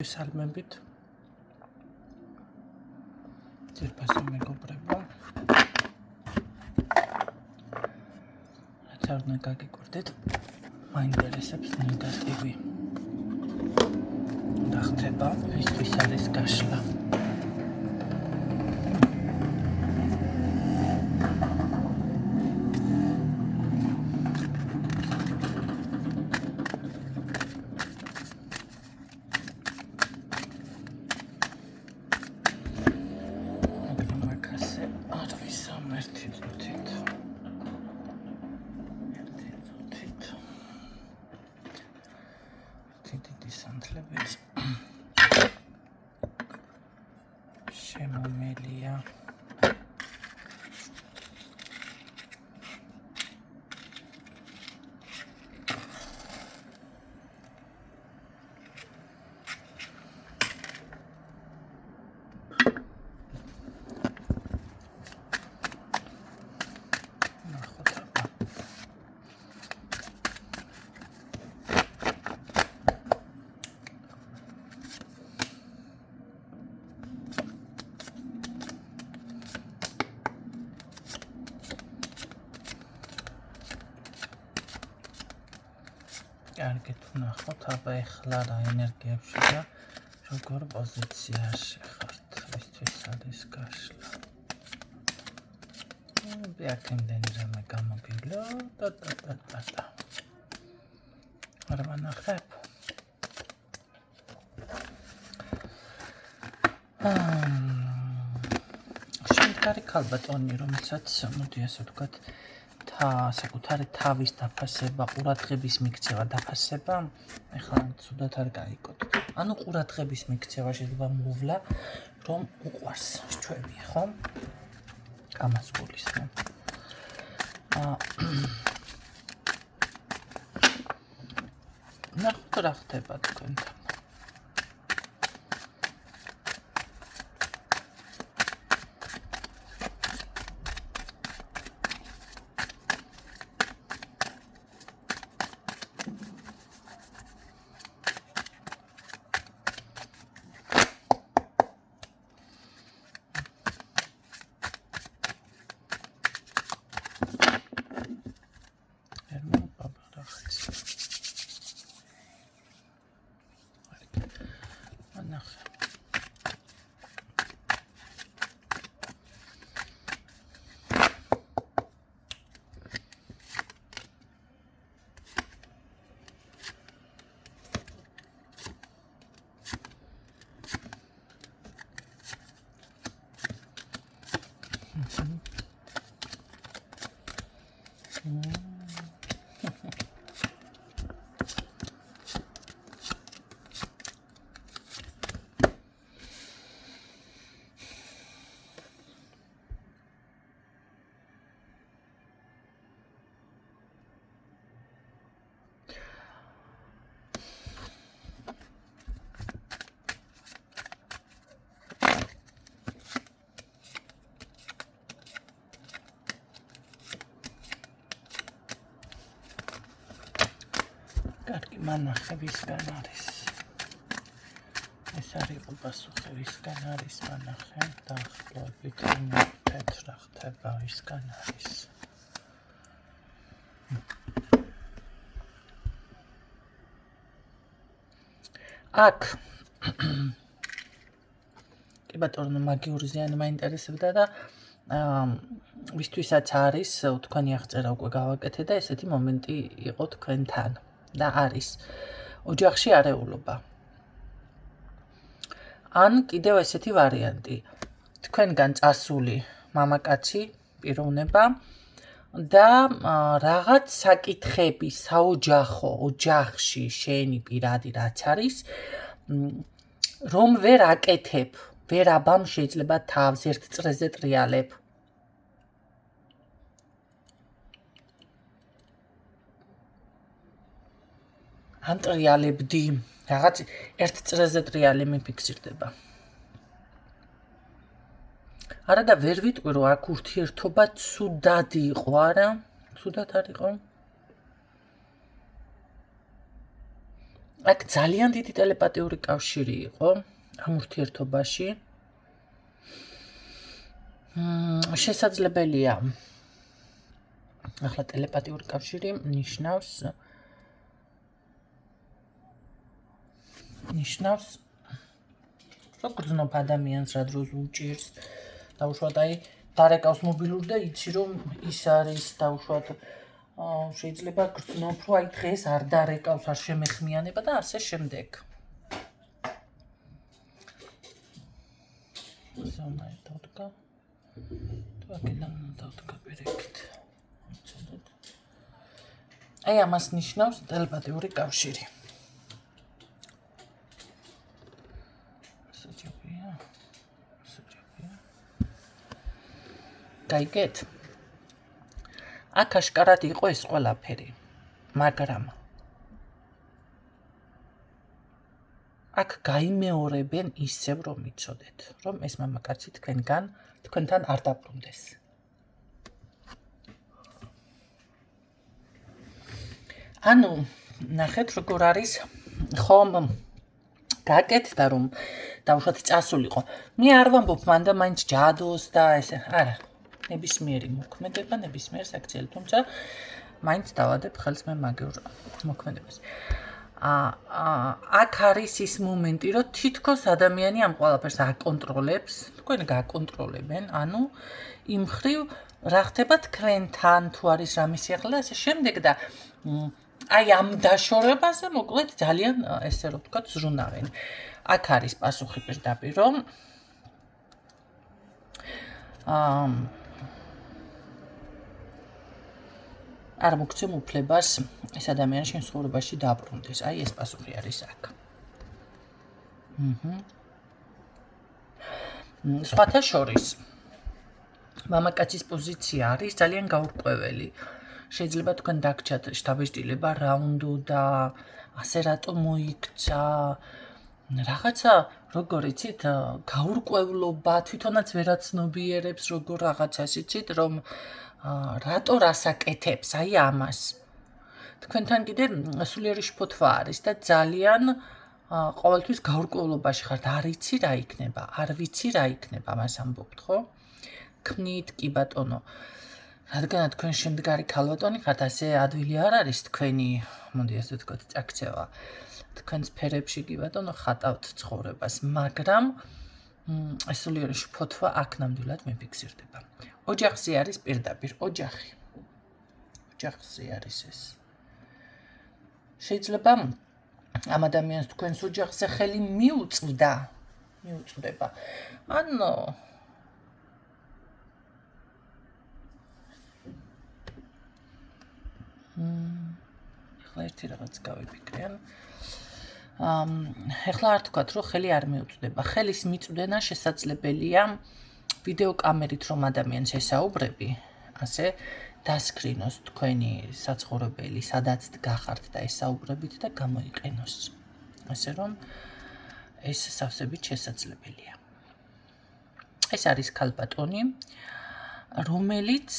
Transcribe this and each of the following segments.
Salmებით ძირფასი მეგობრებო რაც არ უნდა გაგიკვირდეთ მაინტერესებს ნეგატივი და ხდება ვისთვის არის გაშლა Santlebets შემომელია კარგით ვნახოთ აბა ეხლა რა ენერგიებში და როგორ პოზიციაში ხართ ვისთვის არის გაშლა ბიაკენდენი რამე გამოგილო და არ ვანახებ შემდგარი ქალბატონი რომელსაც მოდი ასე ვთქვათ საკუთარი თავის დაფასება, ყურადღების მიქცევა დაფასება, ეხლა ცუდად არ გაიგოთ. ანუ ყურადღების მიქცევა შეიძლება მოვლა, რომ უყვარს ჩვევია, ხო? ამას გულისხმობ. ნახოთ რა ხდება თქვენთან. კარგი მანახე ვისგან არის ეს არის უპასუხე ვისგან არის მანახე დაახლოებით მივხვდეთ რა ხდება ვისგან არის აქ კი ბატონო მაგიური ზიანი მაინტერესებდა და ვისთვისაც არის თქვენი აღწერა უკვე გავაკეთე და ესეთი მომენტი იყო თქვენთან და არის ოჯახში არეულობა. ან კიდევ ესეთი ვარიანტი. თქვენგან წასული მამაკაცი პიროვნება და რაღაც საკითხები საოჯახო ოჯახში შენი პირადი რაც არის რომ ვერ აკეთებ, ვერ აბამ შეიძლება თავს ერთ წრეზე ტრიალებ. ან ტრიალებდი, რაღაც ერთ წრეზე ტრიალი მიფიქსირდება. არა და ვერ ვიტყვი რომ აქ ურთიერთობა ცუდად იყო, არა? ცუდად არ იყო? აქ ძალიან დიდი ტელეპათიური კავშირი იყო ამ ურთიერთობაში. შესაძლებელია ახლა ტელეპათიური კავშირი ნიშნავს რომ გრძნობ ადამიანს რა დროს უჭირს დაუშვათ აი დარეკავს მობილური და იცი რომ ის არის დაუშვათ შეიძლება გრძნობ რომ აი დღეს არ დარეკავს არ შემეხმიანება და ასე შემდეგ ზონა დოდკა დოდკა ბერეკით აი ამას ნიშნავს ტელეპათიური კავშირი გაიგეთ? აქ აშკარად იყო ეს ყველაფერი, მაგრამ აქ გაიმეორებენ ისევ რომ იცოდეთ, რომ ეს მამაკაცი თქვენთან არ დაბრუნდეს. ანუ ნახეთ როგორ არის ხომ გაკეთდა რომ დაუშვათ წასულიყო. მე არ ვამბობ მანდა მაინც ჯადოს და ესე, არა. ნებისმიერი მოქმედება, ნებისმიერ საქციელი, თუმცა მაინც დავადებ ხელს მე მაგიურ მოქმედებას. აქ არის ის მომენტი, რომ თითქოს ადამიანი ამ ყველაფერს აკონტროლებს, თქვენ გაკონტროლებენ, ანუ იმ ხრივ რა ხდება თქვენთან, თუ არის რამე სიახლე და ასე შემდეგ და აი ამ დაშორებაზე მოკლედ ძალიან ესე რომ ვთქვათ ზრუნავენ. აქ არის პასუხი პირდაპირ რომ არ მოგცემ უფლებას ეს ადამიანი შენ ცხოვრებაში დაბრუნდეს. აი ეს პასუხი არის აქ. სხვათა შორის მამაკაცის პოზიცია არის ძალიან გაურკვეველი. შეიძლება თქვენ დაგჭათ შთაბეჭდილება რა უნდა და ასე რატომ მოიქცა რაღაცა როგორ იცით გაურკვევლობა თვითონაც ვერაცნობიერებს როგორ რაღაცას იცით რომ რატო რასაკეთებს აი ამას თქვენთან კიდე სულიერი შფოთვა არის და ძალიან ყოველთვის გაურკვევლობაში ხართ არ იცი რა იქნება არ ვიცი რა იქნება მას ამბობთ ხო ქმნით კი ბატონო რადგან თქვენ შემდგარი ქალბატონი ხართ ასე ადვილი არ არის თქვენი მოდი ასე ვთქვათ წაქცევა თქვენ სფერებში კი ბატონო ხატავთ ცხოვრებას მაგრამ სულიერი შფოთვა აქ ნამდვილად მეფიქსირდება ოჯახზე არის პირდაპირ ოჯახზე არის ეს შეიძლება ამ ადამიანს თქვენს ოჯახზე ხელი მიუწვდება ანუ ახლა ერთი რაღაც გავიფიქრე ახლა არ თქვათ რომ ხელი არ მიუწვდება ხელის მიწვდენა შესაძლებელია ვიდეო კამერით რომ ადამიანს ესაუბრები ასე დასკრინოს თქვენი საცხოვრებელი სადაც გახართ და ესაუბრებით და გამოიყენოს ასე რომ ეს სავსებით შესაძლებელია ეს არის ქალბატონი რომელიც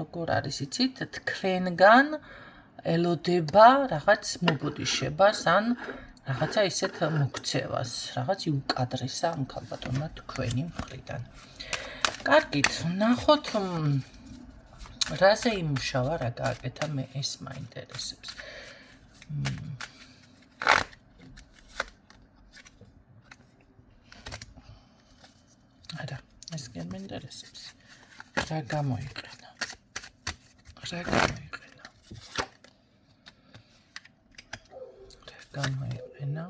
როგორ არის იცით თქვენგან ელოდება რაღაც მობოდიშებას ან რაღაცა ისეთ მოქცევას რაღაც იუკადრესა ამ ქალბატონმა თქვენი მხრიდან კარგით ნახოთ რაზე იმუშავა რა გააკეთა მე ეს მაინტერესებს არა ეს გემენტერესებს რა გამოიყენა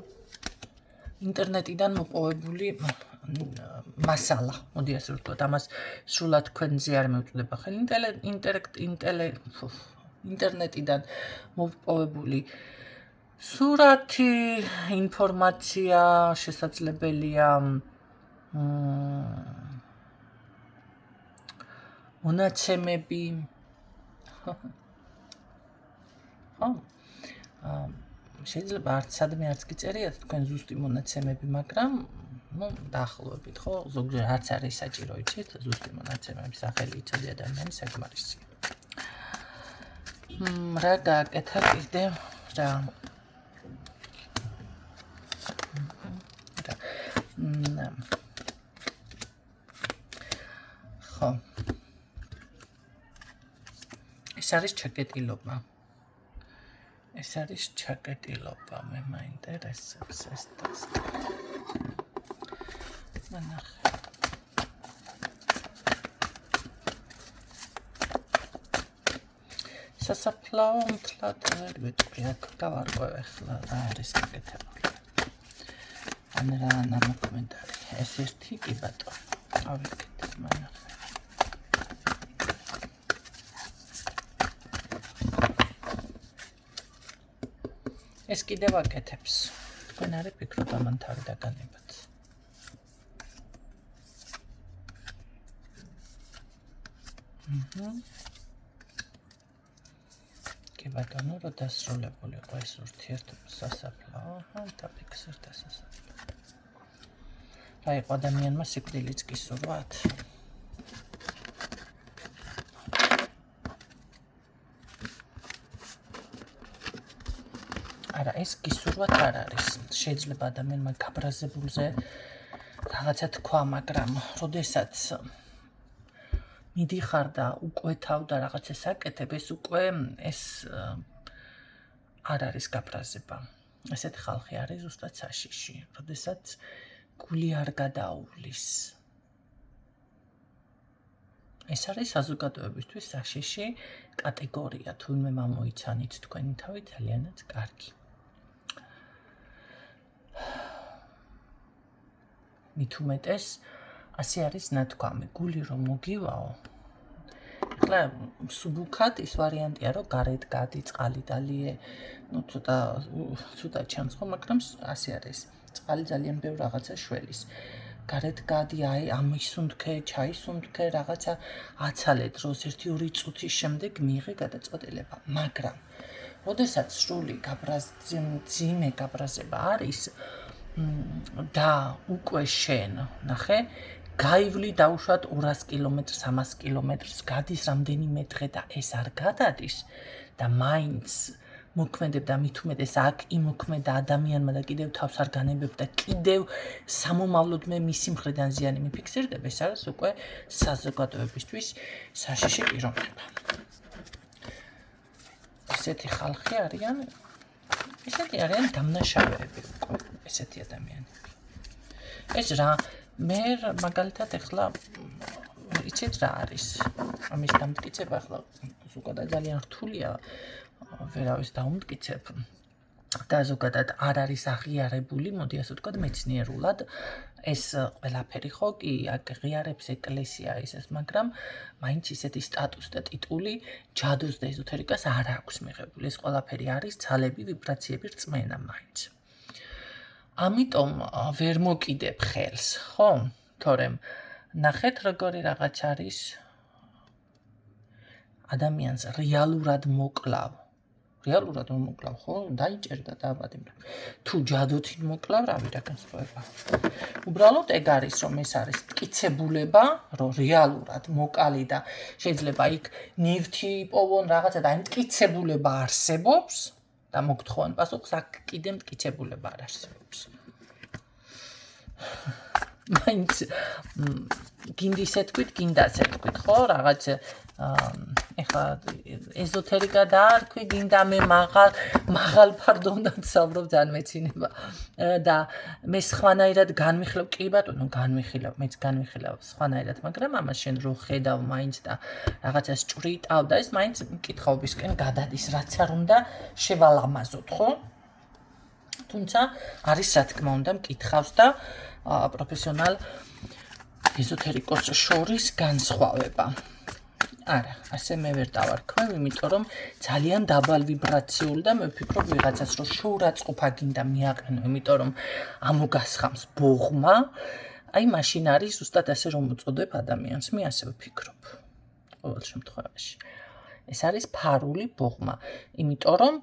ინტერნეტიდან მოპოვებული მასალა მოდი ასე ვთქვათ ამას სრულად თქვენზე არ მეუწვდება ხელი ინტერნეტიდან მოპოვებული სურათი ინფორმაცია შესაძლებელია მონაცემები შეიძლება არც სადმე არც კი წერიათ თქვენ ზუსტი მონაცემები, მაგრამ დაახლოებით, ხო, ზოგჯერ არც არის საჭირო იცით, ზუსტი მონაცემები, სახელი იცოდი ადამიანის საკმარისია. რა გააკეთა კიდე რა ხო ეს არის ჩაკეტილობა მე მაინტერესებს ეს ტესტი მანახე სასაფლაო მთლად ვიტყვი აქ გავარკვევ ახლა რა არის გაკეთებული ან რა ნამოქმედარი ეს ერთი კი ბატონო ავიკეთებ მანახე ეს კიდევ აკეთებს თქვენ არ ფიქრობთ ამან თავი დაგანებათ კი ბატონო რა დასრულებული იყო ეს ურთიერთობა სასაფლაო დაფიქსირდა სასაფლაო რა იყო ადამიანმა სიკვდილიც კი სურვათ არა ეს გისურვათ არ არის შეიძლება ადამიანმა გაბრაზებულზე რაღაცა თქვა მაგრამ როდესაც მიდიხარ და უკვე თავდა რაღაცას აკეთებ ეს უკვე ეს არ არის გაბრაზება ესეთი ხალხი არის ზუსტად საშიში როდესაც გული არ გადაუვლის ეს არის საზოგადოებისთვის საშიში კატეგორია თუნდაც მომოიცანით თქვენი თავი ძალიანაც კარგი მით უმეტეს ასე არის ნათქვამი გული რომ მოგივაო ახლა სუბუქად ის ვარიანტია რომ გარეთ გადი წყალი დალიე ну ცოტა ჩანს ხო მაგრამ ასე არის წყალი ძალიან ბევრ რაღაცა შველის გარეთ გადი აი ამისუნთქე ჩაისუნთქე რაღაცა აცალე დროს 1-2 წუთის შემდეგ მიიღე გადაწყვეტილება მაგრამ როდესაც სრული ძიმე გაბრაზება არის და უკვე შენ ნახე გაივლი დაუშვათ 200 კილომეტრს 300 კილომეტრს გადის რამდენიმე დღე და ეს არ გადადის და მაინც მოქმედებ და მით უმეტეს აქ იმოქმედა ადამიანმა და კიდევ თავს არ განებებ და კიდევ სამომავლოდ მე მისი მხრიდან ზიანი მიფიქსირდება ეს არის უკვე საზოგადოებისთვის საშიში პიროვნება ესეთი ხალხი არიან დამნაშავეები ესეთი ადამიანები ეს რა მე მაგალითად ახლა იცით რა არის ამის დამტკიცება ახლა ზოგადად ძალიან რთულია ვერავის დაუმტკიცებ და ზოგადად არ არის აღიარებული მოდი ასე ვთქვათ მეცნიერულად ეს ყველაფერი ხო კი აღიარებს ეკლესია ისეს მაგრამ მაინც ისეთი სტატუსი და ტიტული ჯადოს და ეზოთერიკას არ აქვს მიღებული ეს ყველაფერი არის ძალები ვიბრაციები რწმენა მაინც ამიტომ ვერ მოკიდებ ხელს ხო თორემ ნახეთ როგორი რაღაც არის ადამიანს რეალურად მოკლავ ხო დაიჭერდა დააბადი თუ ჯადოთი მოკლავ რავი რა განსხვავება უბრალოდ ეგ არის რომ ეს არის მტკიცებულება რომ რეალურად მოკალი და შეიძლება იქ ნივთი პოვონ რაღაცა და მტკიცებულება არსებობს და მოგთხოვენ პასუხს აქ კიდე მტკიცებულება არ არსებობს მაინც გინდისე თქვით გინდასე თქვით ხო რაღაც ეხლა ეზოთერიკა დაარქვი გინდა მე მაღალ ფარდონად საუბრობ ძალიან მეცინება და მე სხვანაირად განვიხილებ კი ბატონო მეც განვიხილებ სხვანაირად მაგრამ ამას შენ რო ხედავ მაინც და რაღაცას ჭვრიტავ და ეს მაინც მკითხაობისკენ გადადის რაც არ უნდა შევალამაზოთ ხო თუმცა არის რა თქმა უნდა მკითხავს და პროფესიონალ ეზოთერიკოს შორის განსხვავება არა, ასე მე ვერ დავარქვევ, იმიტომ რომ ძალიან დაბალ ვიბრაციული და მე ვფიქრობ ვიღაცას რომ შეურაცხყოფა გინდა მიაყენო, იმიტომ რომ ამოგასხამს ბოღმა, აი მაშინ არის ზუსტად ასე რომ უწოდებ ადამიანს, მე ასე ვფიქრობ. ყოველ შემთხვევაში. ეს არის ფარული ბოღმა, იმიტომ რომ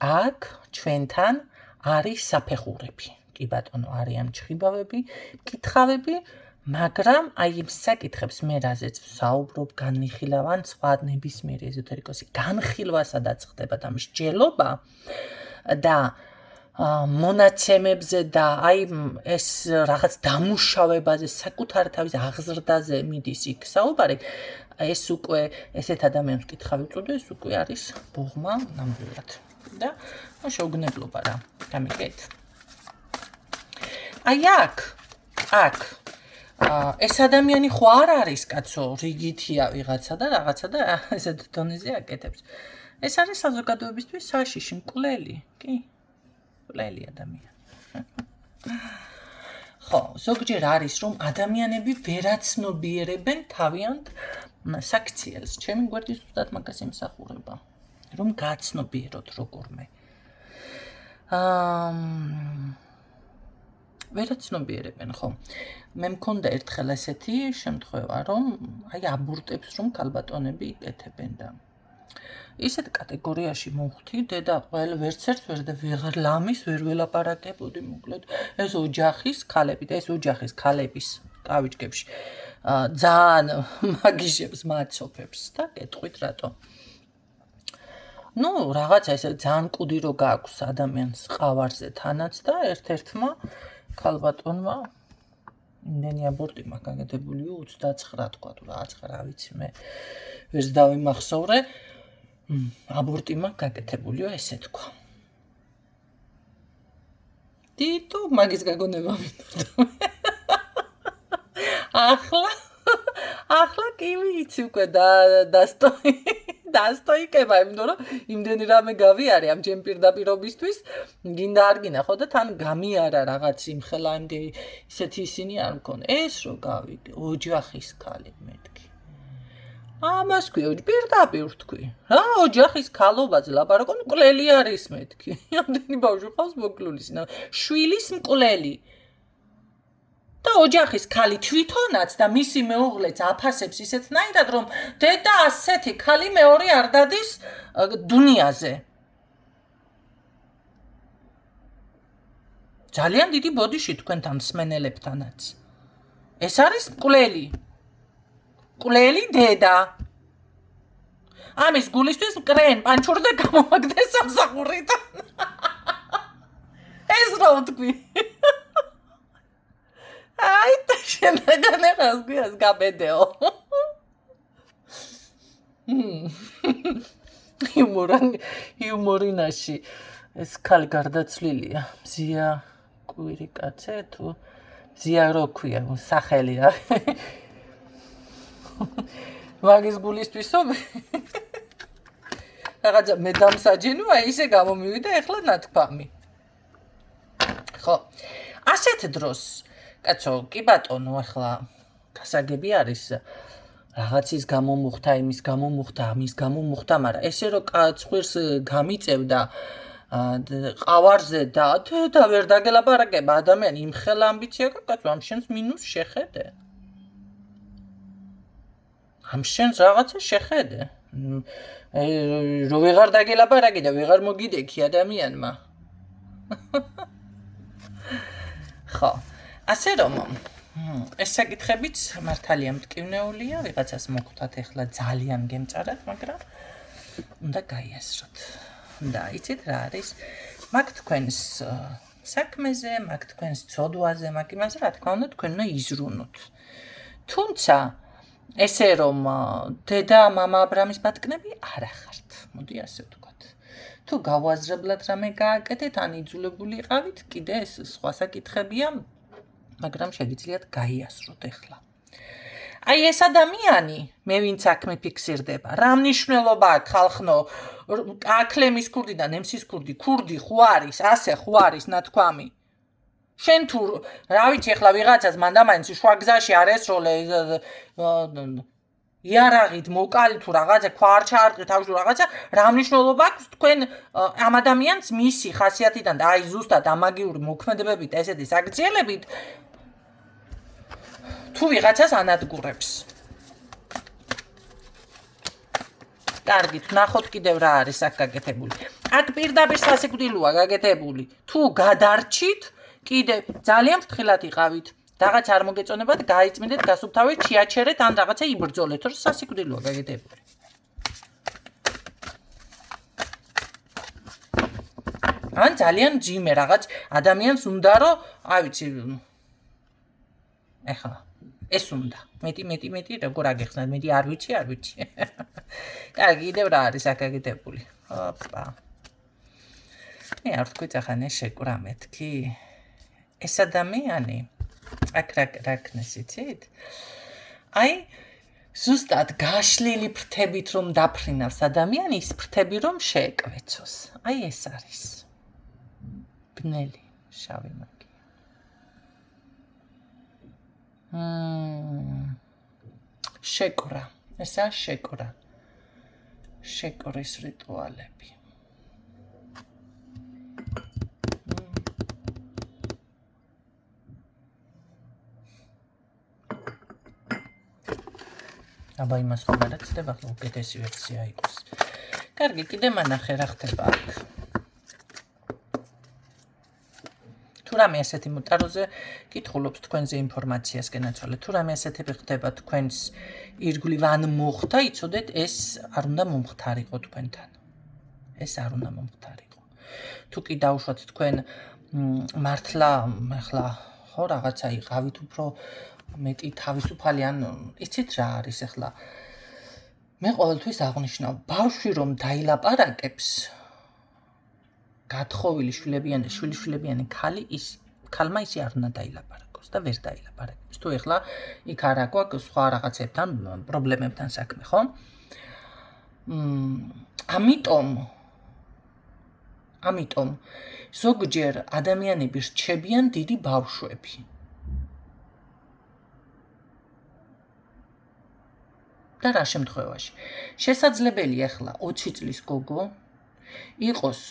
აქ ჩვენთან არის საფეხურები. კი ბატონო, არიან ჩხიბავები, კითხავები მაგრამ აი იმ საკითხებს მე რაზეც ვსაუბრობ, განვიხილავ ან სხვა ნებისმიერი ეზოთერიკოსი განხილვა სადაც ხდება და მსჯელობა და მონაცემებზე და აი ეს რაღაც დამუშავებაზე, საკუთარ თავის აღზრდაზე მიდის იქ საუბარი, ეს უკვე ესეთ ადამიანს კითხავი უწოდო, ეს უკვე არის ბოღმა ნამდვილად. და შეუგნებლობა რა, გამიგეთ? აი აქ ეს ადამიანი ხო არ არის კაცო, რიგითია ვიღაცა და რაღაცა და ესეთ დონეზე აკეთებს. ეს არის საზოგადოებისთვის საშიში მკვლელი, კი? მკვლელი ადამიანი. ხო, ზოგჯერ არის რომ ადამიანები ვერაცნობიერებენ თავიანთ საქციელს. ჩემი გვერდი ზუსტად მაგას იმსახურება, რომ გაცნობიეროთ როგორმე. ვერაცნობიერებენ, ხო. მე მქონდა ერთხელ ესეთი შემთხვევა, რომ აი აბორტებს რომ ქალბატონები იკეთებენ და ისეთ კატეგორიაში მოვხვდი, დედა ყველა ვერცერთ ვეღარ ლამის ვერ ველაპარაკებოდი, მოკლედ ეს ოჯახის ქალები და ეს ოჯახის ქალების კავიჭკებში ძალიან მაგიჟებს მაცოფებს და გეტყვით რატო. ნუ რაღაცა ესე ძალიან კუდი რო გააქვს ადამიანს ყავარზე თანაც და ერთ-ერთმა ქალბატონმა იმდენი აბორტი მაქვს გაკეთებულიო 29 თქვა თუ რაღაც რა ვიცი მე ვერც დავიმახსოვრე აბორტი მაქვს გაკეთებულიო ესე თქვა. დიტო მაგის გაგონება მინდოდა. ახლა კი ვიცი უკვე დასტოიკება, იმიტომ რომ იმდენი რამე გავიარე ამ ჩემ პირდაპირობისთვის, გინდა არ გინდა ხო და თან გამიარა რაღაც იმხელა იმდე ისეთი ისინი არ მქონდა. ეს რო გავიგე, ოჯახის ქალი მეთქი. ამას ქვია, პირდაპირ თქვი. რა ოჯახის ქალობაზე ლაპარაკობ, მკვლელი არის მეთქი. ამდენი ბავშვი ყავს მოკლულის, შვილის მკვლელი. და ოჯახის ქალი თვითონაც და მისი მეუღლეც აფასებს ისეთნაირად, რომ დედა ასეთი ქალი მეორე არ დადის დუნიაზე. ძალიან დიდი ბოდიში თქვენთან მსმენელებთანაც. ეს არის მკვლელი. მკვლელი დედა. ამის გულისთვის მკრენ პანჩურდა გამომაგდეს სამსახურიდან. ეს რა ვთქვი? აი და შენაგან რას გვიას გაბედეო. იუმორინაში ეს ქალი გარდაცვლილია. მზია კვირი კაცე თუ მზია რო ქვია, სახელი რა. მაგის გულისთვისო რაღაცა მე დამსაჯენოა ისე გამომივიდა ეხლა ნათქვამი. ხო. ასეთ დროს კაცო, კი ბატონო, ახლა გასაგები არის რაღაცის გამომუხთა, იმის გამომუხთა, ამის გამომუხთა, მაგრამ ესე რომ კაცხვირს გამიწევდა ყავარზე და ვერ დაგელაპარაკება ადამიანი იმხელა ამბიცია აქვს, კაცო, ამ შენს მინუს შეხედე. ამ შენს რაღაცა შეხედე. რო ვეღარ დაგელაპარაკი და ვეღარ მოგიდექი ადამიანმა. ხო. ასე რომ ეს საკითხებიც მართალია მტკივნეულია, ვიღაცას მოხვდათ ეხლა ძალიან გემწარად, მაგრამ უნდა გაიასროთ. და იცით რა არის? მაგ თქვენს საქმეზე, მაგ თქვენს ცოდვაზე, მაგ იმაზე, რა თქმა უნდა, თქვენ უნდა იზრუნოთ. თუმცა ესე რომ დედა მამა აბრამის ბატკნები არ ახართ. მოდი ასე ვთქვათ. თუ გავაზრებლად რამე გააკეთეთ, ან იძულებული იყავით, კიდე ეს სხვა საკითხებია. მაგრამ შეგიძლიათ გაიასროთ ახლა. აი ეს ადამიანი, მე ვინც აქ მეფიქსირდება, რა მნიშვნელობა აქვს ხალხნო, აკლემის ქურდი და ნემსის ქურდი, ქურდი ხო არის, ასე ხო არის ნათქვამი. შენ თუ რა ვიცი ახლა ვიღაცას მანდამაინც შვაგზაში არ ესროლე იარაღით მოკალი თუ რაღაცა ქვა არ ჩაარტყი თავში რაღაცა, რა მნიშვნელობა აქვს თქვენ ამ ადამიანს მისი ხასიათიდან და აი ზუსტად ამაგიური მოქმედებებით ესეთი საქციელებით თუ ვიღაცას ანადგურებს. კარგით, ნახოთ კიდევ რა არის აქ გაკეთებული. აქ პირდაპირ სასიკვდილოა გაკეთებული. თუ გადარჩით, კიდე ძალიან ფრთხილად იყავით. რაღაც არ მოგეწონებათ, გაიწმინდეთ, გასუფთავეთ, შეაჩერეთ ან რაღაცა იბრძოლეთ, რომ სასიკვდილოა გაკეთებული. ან ძალიან ჯიმე რაღაც ადამიანს უნდა რომ აი ვიცი ეხლა ეს უნდა მეტი როგორ აგეხსნათ მეტი არ ვიცი კარგი კიდევ რა არის აკაკიდებული ოპა მე არ ვთქვი ახლა შეკვრა მეთქი ეს ადამიანი აქ რა ქნეს იცით აი ზუსტად გაშლილი ფრთებით რომ დაფრინავს ადამიანი ის ფრთები რომ შეეკვეცოს აი ეს არის ბნელი შავი მაგია შეკვრა ესა შეკვრის რიტუალები აბა იმას ხომ არ აცდება ხო უკეთესი ვერსია იყოს კარგი კიდე მანახე რა ხდება აქ თუ რამე ასეთი მუტაროზე კითხულობს თქვენზე ინფორმაციას გენაცვალეთ თუ რამე ასეთები ხდება თქვენს ირგვლივ ან მოხდა იცოდეთ ეს არ უნდა მომხდარიყო თქვენთან ეს არ უნდა მომხდარიყო თუ კი დაუშვათ თქვენ მართლა ახლა ხო რაღაცა იყავით უფრო მეტი თავისუფალი ან იცით რა არის ახლა მე ყოველთვის აღნიშნავ ბავშვი რომ დაილაპარაკებს გათხოვილი შვილიშვილებიანი ქალი ის ქალმა ისე არ უნდა დაილაპარაკოს და ვერ დაილაპარაკებს თუ ახლა იქ არა გვაქვს სხვა რაღაცებთან პრობლემებთან საქმე ხო ამიტომ ზოგჯერ ადამიანები რჩებიან დიდი ბავშვები და რა შემთხვევაში შესაძლებელია ახლა 20 წლის გოგო იყოს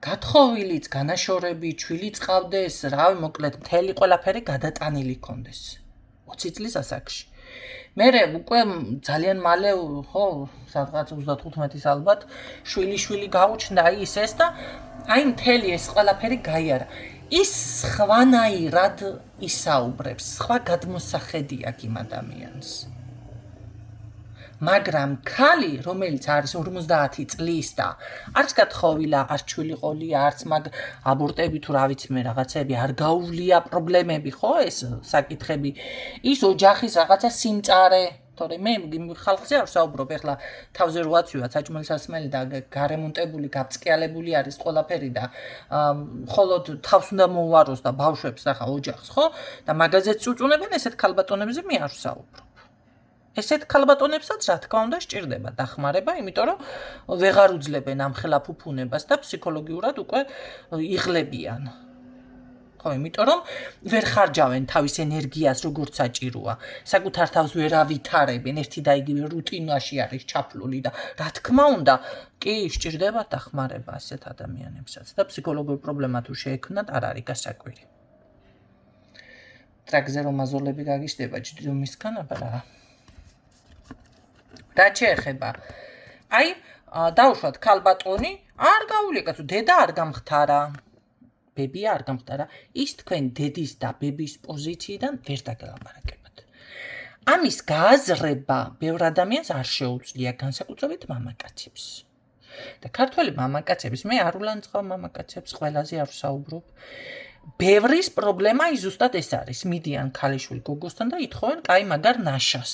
გათხოვილიც განაშორები ჩვილი წავდეს რავი მოკლედ მთელი ყველაფერი გადატანილი კონდეს 20 წლის ასაკში მერე უკვე ძალიან მალე ხო სადღაც 35-ის ალბათ შვილი გაუჩნდა ის ეს და აი მთელი ეს ყველაფერი გაიარა ის სხვანაირად ისაუბრებს სხვა გადმოსახედი აქვს იმ ადამიანს მაგრამ ქალი რომელიც არის 50 წლის და არც გათხოვილა არც ჩვილი ყოლია არც მაგ აბორტები თუ რა ვიცი მე რაღაცები არ გაუვლია პრობლემები ხო ეს საკითხები ის ოჯახის რაღაცა სიმწარე თორე მე ხალხზე არ ვსაუბრობ ეხლა თავზე რო აცვივა საჭმელი და გარემონტებული გაბწყიალებული არის ყველაფერი და მხოლოდ თავს უნდა მოუვაროს და ბავშვებს ახლა ოჯახს ხო და მაგაზეც წუწუნებენ ესეთ ქალბატონებზე მე არ ვსაუბრობ ესეთ ქალბატონებსაც რა თქმა უნდა სჭირდება დახმარება, იმიტომ რომ ვეღარ უძლებენ ამ ხელაფუფუნებას და ფსიქოლოგიურად უკვე იღლებიან. ხო, იმიტომ რომ ვერ ხარჯავენ თავის ენერგიას როგორც საჭიროა. საკუთარ თავს ვერ ავითარებენ, ერთი და იგივე რუტინაში არის ჩაფლული და რა თქმა უნდა, კი სჭირდება დახმარება ასეთ ადამიანებსაც და ფსიქოლოგიური პრობლემა თუ შეექმნათ, არ არის გასაკვირი. ტრაგზე რომ მაზოლები გაგიშდება ჯდომისგან, აბა რა რაც შეეხება აი დაუშვათ ქალბატონი არ გაუვლია კაცო დედა არ გამხდარა ბებია არ გამხდარა ის თქვენ დედის და ბების პოზიციიდან ვერ დაგელაპარაკებათ ამის გააზრება ბევრ ადამიანს არ შეუძლია განსაკუთრებით მამაკაცებს და ქართველი მამაკაცების მე არ ულანძღავ მამაკაცებს ყველაზე არ ვსაუბრობ ბევრის პრობლემა ის ზუსტად ეს არის მიდიან ქალიშვილი გოგოსთან და ითხოვენ კაი მაგარ ნაშას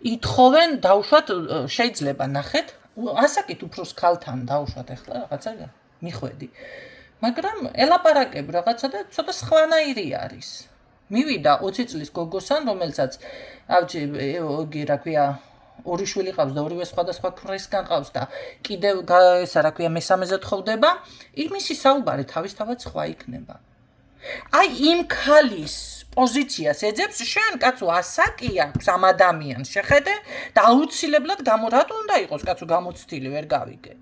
ითხოვენ დაუშვათ შეიძლება ნახეთ ასაკით უფროს ქალთან დაუშვათ ახლა რაღაცა მიხვედი მაგრამ ელაპარაკებ რაღაცა და ცოტა სხვანაირი არის მივიდა 20 წლის გოგოსან რომელსაც ავჭი რა ქვია ორი შვილი ყავს და ორივე სხვადასხვა ქრისგან ყავს და კიდევ ესა რა ქვია მესამეზე თხოვდება იმისი საუბარი თავისთავად სხვა იქნება აი იმ ქალის პოზიციას ეძებს შენ კაცო ასაკი აქვს ამ ადამიანს შეხედე და აუცილებლად რატო უნდა იყოს კაცო გამოცდილი ვერ გავიგე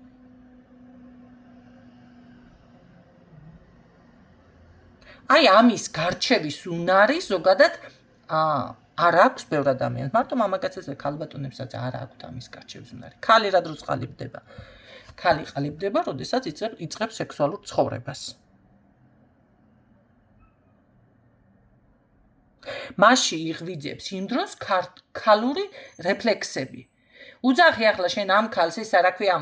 აი ამის გარჩევის უნარი ზოგადად არ აქვს ბევრ ადამიანს მარტო მამაკაცებს და ქალბატონებსაც არ აქვს ამის გარჩევის უნარი ქალი რა დროს ყალიბდება ქალი ყალიბდება როდესაც იწყებს სექსუალურ ცხოვრებას მასში იღვიძებს იმ დროს ქალური რეფლექსები. უძახი ახლა შენ ამ ქალს ისა რა ქვია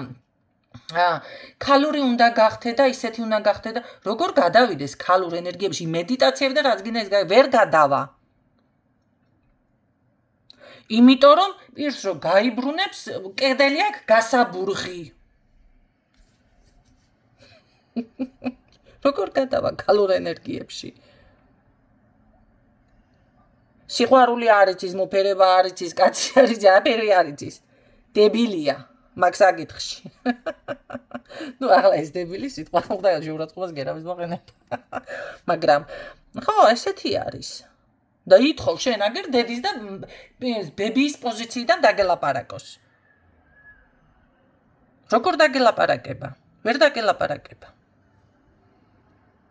ქალური უნდა გახდე და ისეთი უნდა გახდე და როგორ გადავიდეს ქალურ ენერგიებში მედიტაციები და რაც გინდა ის ვერ გადავა იმიტომ რომ პირს რო გაიბრუნებს კედელი აქვს გასაბურღი როგორ გადავა ქალურ ენერგიებში სიყვარული არ იცის მოფერება არ იცის კაცი არ იცის აფერი არ იცის დებილია მაგ საკითხში ნუ ახლა ეს დებილი სიტყვა ხმდაელში ურაცხყოფას გერავის მოყენებ მაგრამ ხო ესეთი არის და ითხოვ შენ აგერ დედის და ბებიის პოზიციიდან დაგელაპარაკოს როგორ დაგელაპარაკება ვერ დაგელაპარაკება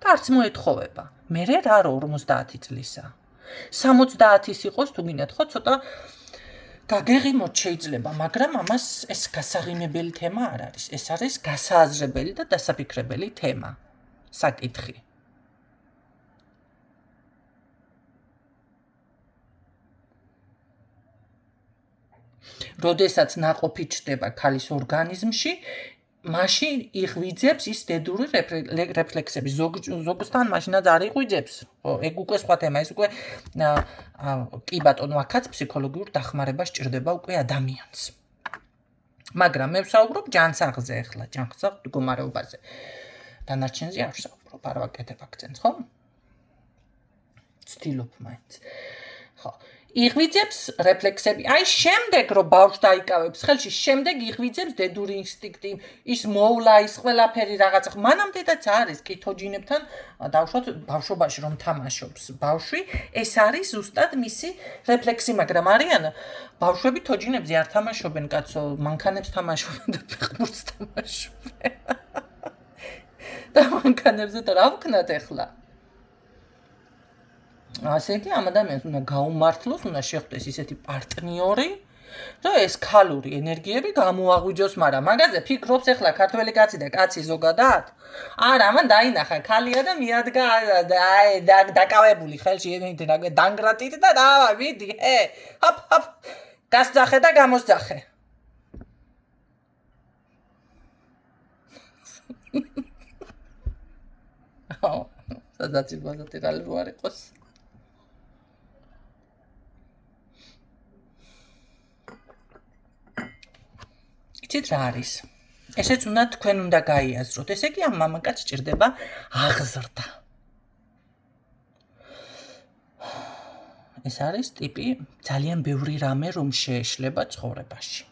და არც მოეთხოვება მე რა 50 წლისა 70-ის იყოს თუ გინდათ ხო ცოტა გაგეღიმოთ შეიძლება მაგრამ ამას ეს გასაღიმებელი თემა არ არის ეს არის გასააზრებელი და დასაფიქრებელი თემა საკითხი როდესაც ნაყოფი ჩდება ქალის ორგანიზმში მაშინ იღვიძებს ის დედური რეფლექსები ზოგსთან მაშინაც არ იღვიძებს ეგ უკვე სხვა თემა ეს უკვე კი ბატონო აქაც ფსიქოლოგიურ დახმარებას ჭირდება უკვე ადამიანს მაგრამ მე ვსაუბრობ ჯანსაღზე ახლა ჯანსაღ მდგომარეობაზე დანარჩენზე არ ვსაუბრობ არ ვაკეთებ აქცენტს ხო ცდილობ მაინც ხო იღვიძებს რეფლექსები აი შემდეგ რომ ბავშვს დაიკავებს ხელში შემდეგ იღვიძებს დედური ინსტინქტი ის მოვლა ის ყველაფერი რაღაცა მანამდეაც არის კი თოჯინებთან დავუშვათ ბავშვობაში რომ თამაშობს ბავშვი ეს არის ზუსტად მისი რეფლექსი მაგრამ არიან ბავშვები თოჯინებზე არ თამაშობენ კაცო მანქანებს თამაშობენ და ფეხბურთს თამაშობენ და მანქანებზე და რა ვქნათ ახლა ასე კი ამ ადამიანს უნდა გაუმართლოს, უნდა შეხვდეს ისეთი პარტნიორი, რომ ეს ქალური ენერგიები გამოაღვიძოს, მაგრამ მაგაზე ფიქრობს ახლა ქართველი კაცი და კაცი ზოგადად? არა, მან დაინახა ქალია და მიადგა დაკავებული ხელში დანგრატით და დავა, მიდი, ჰოპ, გასძახე და გამოსძახე. სადაც იბაზატი რალი რო არ იყოს. იცით რა არის? ესეც უნდა თქვენ უნდა გაიაზროთ. ესე იგი ამ მამაკაცს ჭირდება აღზრდა. ეს არის ტიპი ძალიან ბევრი რამე რომ შეეშლება ცხოვრებაში.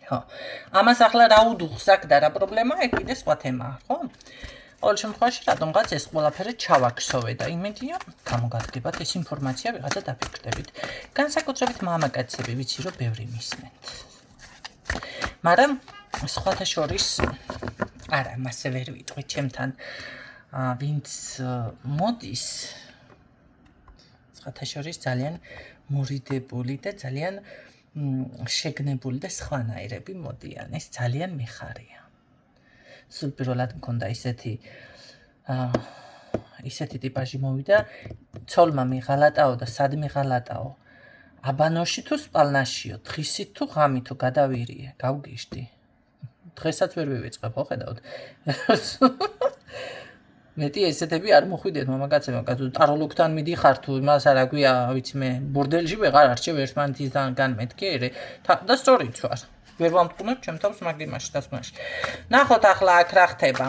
ხო. ამას ახლა რა უდუხს აქ და რა პრობლემაა, ეგ კიდე სხვა თემაა, ხო? ყოველ შემთხვევაში რატომღაც ეს ყველაფერი ჩავაქსოვე და იმედია გამოგადგებათ ეს ინფორმაცია ვიღაცა დაფიქრდებით. განსაკუთრებით მამაკაცები ვიცი რომ ბევრი მისმენთ. მაგრამ სხვათა შორის არა, მასე ვერ ვიტყვით ჩემთან ვინც მოდის სხვათა შორის ძალიან მორიდებული და ძალიან შეგნებული და სხვანაირები მოდიან. ეს ძალიან მიხარია. სულ პირველად მქონდა ისეთი ტიპაჟი მოვიდა, ცოლმა მიღალატაო და სად მიღალატაო. აბანოში თუ სპალნაშიო, დღისით თუ ღამითო გადავირიე, გავგიშდი. დღესაც ვერ ვივიწყებ, ხო ხედავთ. მეტი ესეთები არ მოხვიდეთ მამაკაცებმა, კაცო ტაროლოგთან მიდიხარ თუ იმას არა გვია, ვიცი მე, ბორდელში ვეღარ არჩევ ერთმანეთისგან მეთქი, და სწორიც ვარ. ვერ ვამტყუნებ ჩემ თავს მაგ იმაში დასკვნაში. ნახოთ ახლა აქ რა ხდება.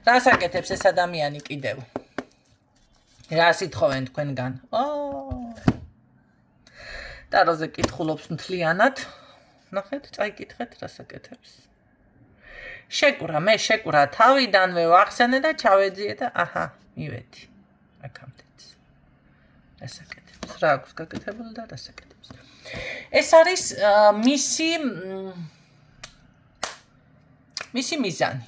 რას აკეთებს ეს ადამიანი კიდევ? რას ითხოვენ თქვენგან? ტაროზე კითხულობს მთლიანად. ნახეთ, წაიკითხეთ რას აკეთებს. შეკურა, მე შეკურა თავიდანვე ვახსენე და ჩავეძიე და აჰა, მივედი. აქამდეც. რას აკეთებს? რა აქვს გაკეთებული და რას აკეთებს? ეს არის მისი მიზანი.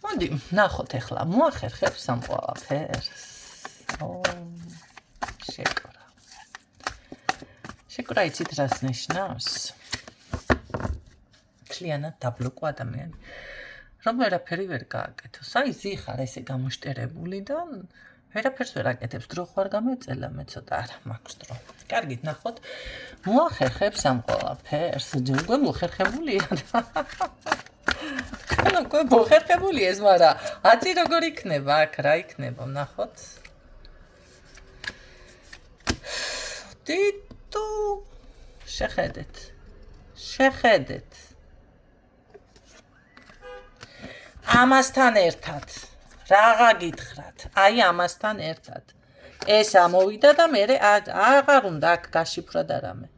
მოდი, ნახოთ ახლა, მოახერხებს ამ ყველაფერს. შეკურა. შეკურა იცით რას ნიშნავს? მთლიანად დაბლოკო ადამიანი. რომ ვერაფერი ვერ გააკეთოს. აი ზიხარ ესე გამოშტერებული და ვერაფერს ვერ აკეთებს. დრო ხარ გამეწელა, მე ცოტა არა მაქვს დრო. კარგით, ნახოთ. მოახერხებს ამ ყველაფერს. ჯერ უკვე მოხერხებულია. ანუ უკვე მოხერხებული ეს, მაგრამ აწი როგორ იქნება აქ, რა იქნება, ნახოთ. დიტო შეხედეთ. ამასთან ერთად რაღა გითხრათ, აი ამასთან ერთად. ეს ამოვიდა და მე აღარ უნდა აქ გაშიფროთ არამე.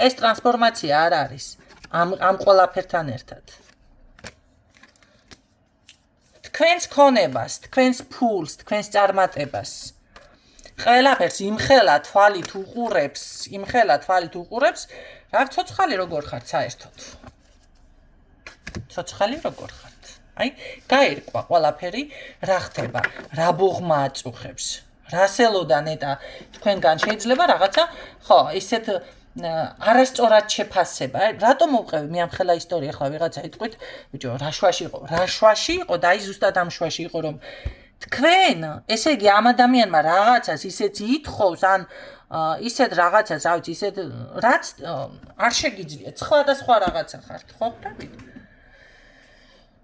ეს ტრანსფორმაცია არ არის ამ ყველაფერთან ერთად. თქვენს ქონებას, თქვენს ფულს, თქვენს წარმატებას ყველაფერს იმხელა თვალით უყურებს, რა ცოცხალი როგორ ხართ საერთოდ. ცოცხალი როგორ ხართ? აი, გაირკვა ყველაფერი, რა ხდება, რა ბოღმა აწუხებს. რასელოდა ნეტა თქვენგან შეიძლება რაღაცა, ხო, ისეთ არასწორად შეფასება. რატომ მოვყევი მე ამ ხელა ისტორია ახლა ვიღაცა იტყვით, ბიჭო, რა შვაში იყო და აი ზუსტად ამ შვაში იყო რომ თქვენ, ესე იგი ამ ადამიანმა რაღაცას ისეთ ითხოვს, ან ისეთ რაღაცას, რა ვიცი, ისეთ რაც არ შეგიძლიათ, სხვა რაღაცა ხართ, ხო, ხვდებით?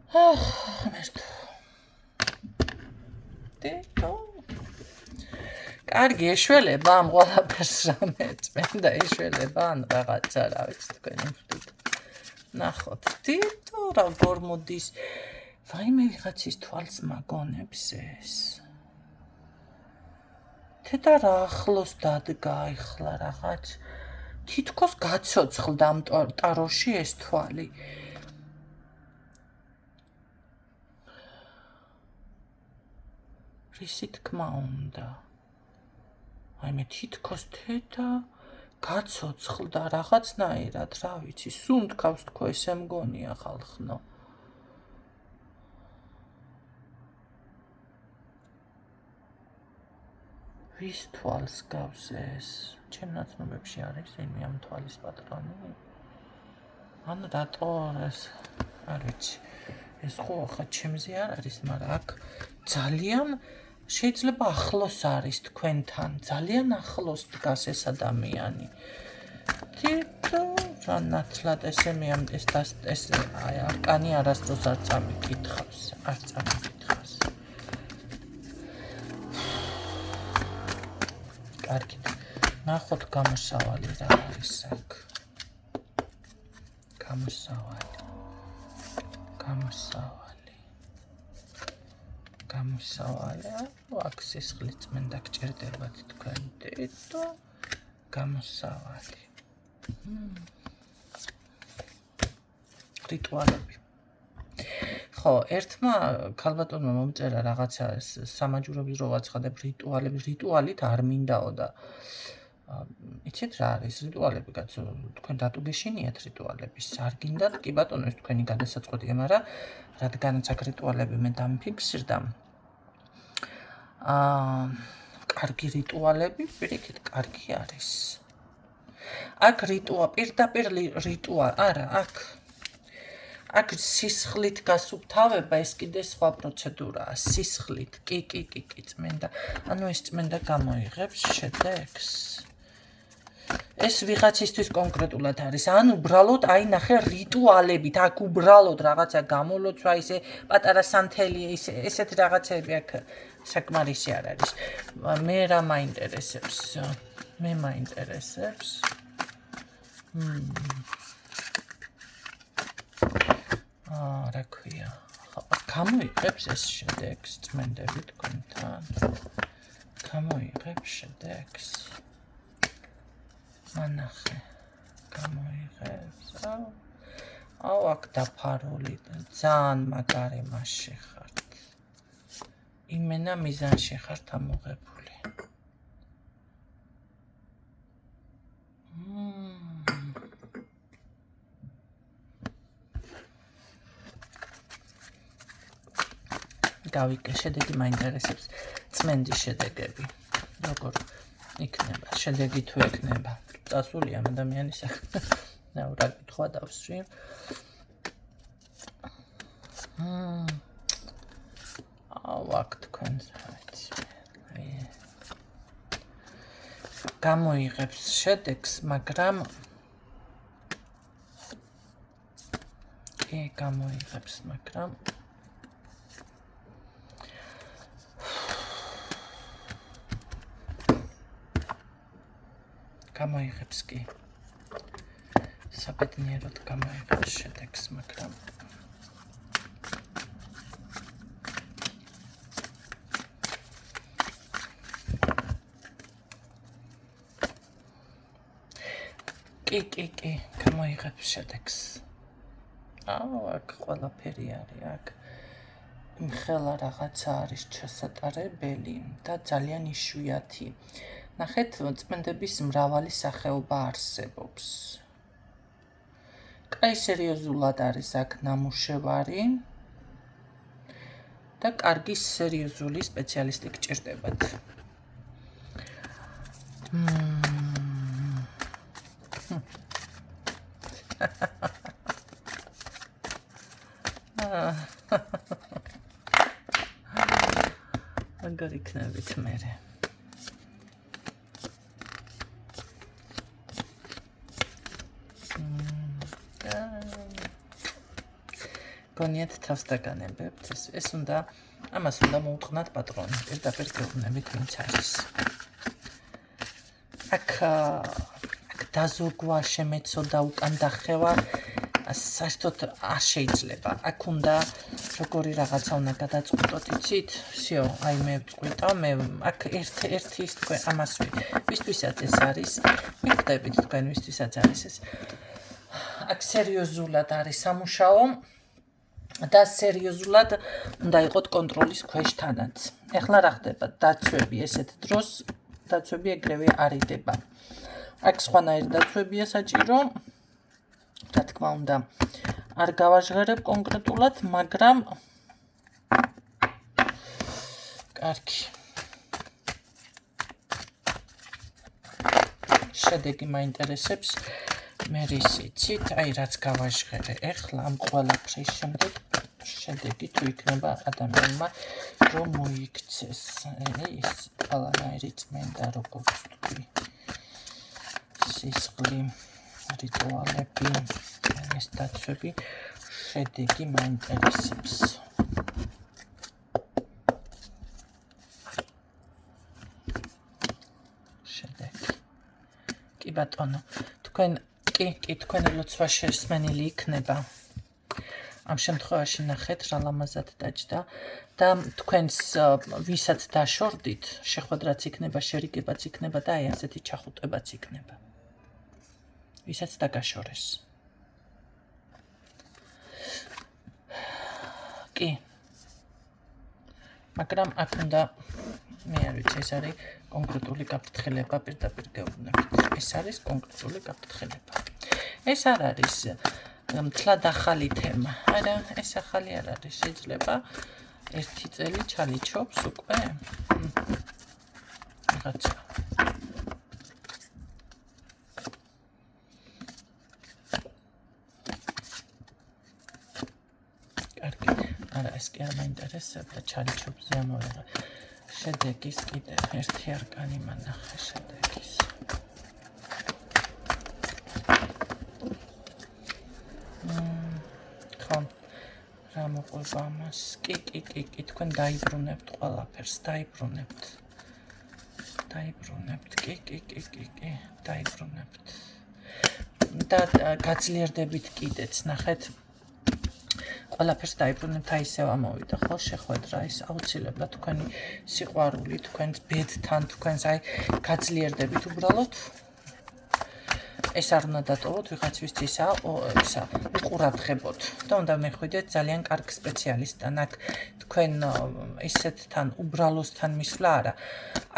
ღმერთო. დეტო. კარგი, ეშველება ამ ყველაფერს რამე წმენდა ეშველება, ან რაღაცა, რა ვიცი, თქვენი მხრით. ნახოთ, დეტო, როგორ მოდის. ვაიმე ვიღაცის თვალს მაგონებს ეს. თეთა რა ახლოს დადგა ეხლა რაღაც. თითქოს გაცოცხლდა ამ ტაროში ეს თვალი. რისი თქმა უნდა. აი მე თითქოს თეთა გაცოცხლდა რაღაცნაირად, რა ვიცი, სუნთქავს თქო ესე მგონია ხალხნო. ვის თვალს გავს ეს? ჩემ ნაცნობებში არის იმი ამ თვალის პატრონი? ან რატო ეს არ ვიცი. ეს ხო ახლა ჩემზე არ არის, მაგრამ აქ ძალიან შეიძლება ახლოს არის თქვენთან, ძალიან ახლოს დგას ეს ადამიანი. თითო რანაცლად ესე მე ამ ეს აი არკანი არასდროს არ წამიკითხავს. კარგი. ნახოთ გამოსავალი რა არის აქ. გამოსავალი. აქ სისხლი წმენდა გჭირდებათ თქვენ დედო. გამოსავალი. რიტუალები. ხო, ერთმა ქალბატონმა მომწერა რაღაცა სამაჯურობის რო ვაცხადებ რიტუალით არ მინდაო და იცით რა არის რიტუალები კაცო, თქვენ რატო გეშინიათ რიტუალების? არ გინდათ? კი ბატონო, ეს თქვენი გადასაწყვეტია, მაგრამ რადგანაც აქ რიტუალები მე დამფიქსირდა. კარგი რიტუალები, პირიქით კარგი არის. აქ პირდაპირ რიტუალი, არა, აქ სისხლით გასუფთავება ეს კიდე სხვა პროცედურაა, სისხლით, კი, წმენდა. ანუ ეს წმენდა გამოიღებს შედეგს. ეს ვიღაცისთვის კონკრეტულად არის, ან უბრალოდ აი ნახე რიტუალებით, აქ უბრალოდ რაღაცა გამოლოცვა, ისე პატარა სანთელი, ესეთი რაღაცები აქ საკმარისი არ არის. მე რა მაინტერესებს? რა ქვია? გამოიღებს ეს შედეგს წმენდები თქვენთან. გამოიღებს შედეგს. მანახე. გამოიღებს. აუ აქ დაფარული ძალიან მაგარი მასში ხართ. იმენა მიზანში ხართ ამოღებული. გავიკე, შედეგი მაინტერესებს, წმენდის შედეგები. როგორ იქნება, შედეგი თუ ექნება. წასული ამ ადამიანის აქ. რა კითხვა დავსვი. აქ თქვენს გამოიღებს შედეგს, მაგრამ გამოიღებს, მაგრამ გამოიღებს კი საბედნიეროდ გამოიღებს შედეგს, მაგრამ კი გამოიღებს შედეგს. აქ ყველაფერი არის, აქ იმხელა რაღაცა არის ჩასატარებელი და ძალიან იშვიათი. ნახეთ, წმენდების მრავალი სახეობა არსებობს. კაი სერიოზულად არის აქ ნამუშევარი და კარგი სერიოზული სპეციალისტი გჭირდებათ. აგარ იქნებით მერე. გონიათ თავს დაგანებებთ, ეს უნდა, ამას უნდა მოუწყნათ პატრონი, პირდაპირ გეუბნებით ვინც არის. აქ დაზოგვა, შემეცოდა, უკან დახევა, საერთოდ არ შეიძლება. აქ უნდა როგორი რაღაცა უნდა გადაწყვიტოთ, იცით? всё, აი მე ვწყვიტავ, მე აქ ერთი ის თქვენ ამას ვისთვისაც ეს არის, მიხვდებით თქვენ ვისთვისაც არის ეს. აქ სერიოზულად არის სამუშაო და სერიოზულად უნდა იყოთ კონტროლის ქვეშ თანაც. ეხლა რა ხდება? დაცვები ესეთ დროს, დაცვები ეგრევე არიდება. აქ სხვანაირი დაცვებია საჭირო. რა თქმა უნდა, არ გავაჟღერებ კონკრეტულად, მაგრამ კარგი. შედეგი მაინტერესებს. მე იცით, აი რაც გავაჟღერე. ეხლა ამ ყველაფრის შემდეგ შედეგი თუ იქნება ადამიანმა რომ მოიქცეს. ეს ყველანაირი წმენდა როგორც თქვი. სისხლი, რიტუალები, ეს დაცვები, შედეგი მაინტერესებს. შედეგი. კი ბატონო, თქვენ თქვენი ლოცვა შესმენილი იქნება. ამ შემთხვევაში ნახეთ რა ლამაზად დაჯდა და თქვენს ვისაც დაშორდით, შეხვედრაც იქნება, შერიგებაც იქნება და აი ასეთი ჩახუტებაც იქნება. ვისაც დაგაშორეს. კი. მაგრამ აქ უნდა მე არ ვიცი, ეს არის კონკრეტული გაფრთხილება, პირდაპირ გეუბნებით. ეს არის კონკრეტული გაფრთხილება. ეს არ არის მთლად ახალი თემა. არა, ეს ახალი არ არის. შეიძლება 1 წელი ჩალიჩობს უკვე. რაღაცა. კარგი. არა, ეს კი არ მაინტერესებდა, ჩალიჩობზე ამოვიღე. შედეგის კიდევ ერთი არკანი მანახე შედეგის. ხო, რა მოყვება ამას? კი, თქვენ დაიბრუნებთ ყველაფერს, დაიბრუნებთ. კი, დაიბრუნებთ. და გაძლიერდებით კიდეც, ნახეთ. ყველაფერს დაიბრუნებთ, აი ისევ ამოვიდა, ხო, შეხვედრა, ის აუცილებლად თქვენი სიყვარული, თქვენს ბედთან, თქვენს აი გაძლიერდებით უბრალოდ. ეს არ უნდა დატოვოთ ვიღაცისთვის ისა უყურადღებოთ და უნდა მეხვიდეთ ძალიან კარგ სპეციალისტთან. აქ თქვენ ისეთთან უბრალოსთან მისვლა არა.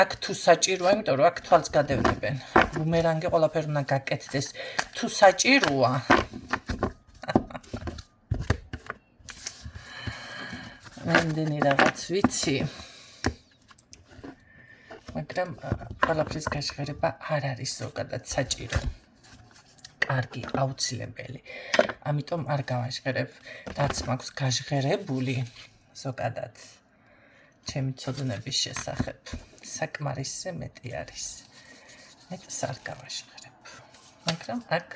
აქ თუ საჭიროა, იმიტომ რომ აქ თვალს გადევნებენ. ბუმერანგი ყველაფერი უნდა გაკეთდეს. თუ საჭიროა მენდენი რაღაც ვიცი. მაგრამ ყველაფრის გაშღერება არ არის ზოგადად საჭირო. კარგი, აუცილებელი. ამიტომ არ გავაჟღერებ, რაც მაქვს გაჟღერებული ზოგადად ჩემი ცოდნების შესახებ. საკმარისზე მეტი არის. მეტს არ გავაჟღერებ. მაგრამ აქ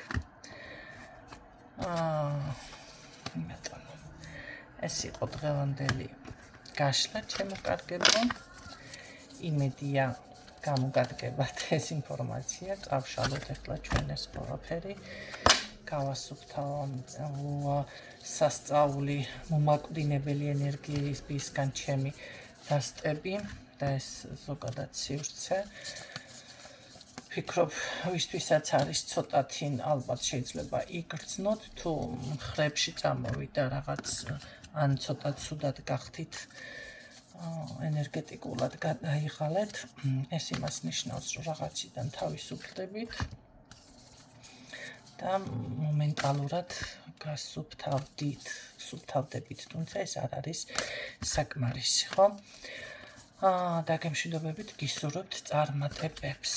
ეს იყო დღევანდელი გაშლა ჩემო კარგებო. იმედია გამოგადგებათ ეს ინფორმაცია, წავშალოთ ახლა ჩვენ ეს ყველაფერი. გავასუფთავო სასწაული მომაკვდინებელი ენერგიისგან ჩემი დასტები და ეს ზოგადად სივრცე. ვფიქრობ, ვისთვისაც არის ცოტათი, ალბათ შეიძლება იგრძნოთ, თუ მხრებში წამოვიდა რაღაც ან ცოტა ცუდად გახდით ენერგეტიკულად გადაიღალეთ. ეს იმას ნიშნავს, რომ რაღაციდან თავისუფლდებით და მომენტალურად გასუფთავდებით, თუმცა ეს არ არის საკმარისი, ხო? დაგემშვიდობებით, გისურვებთ წარმატებებს.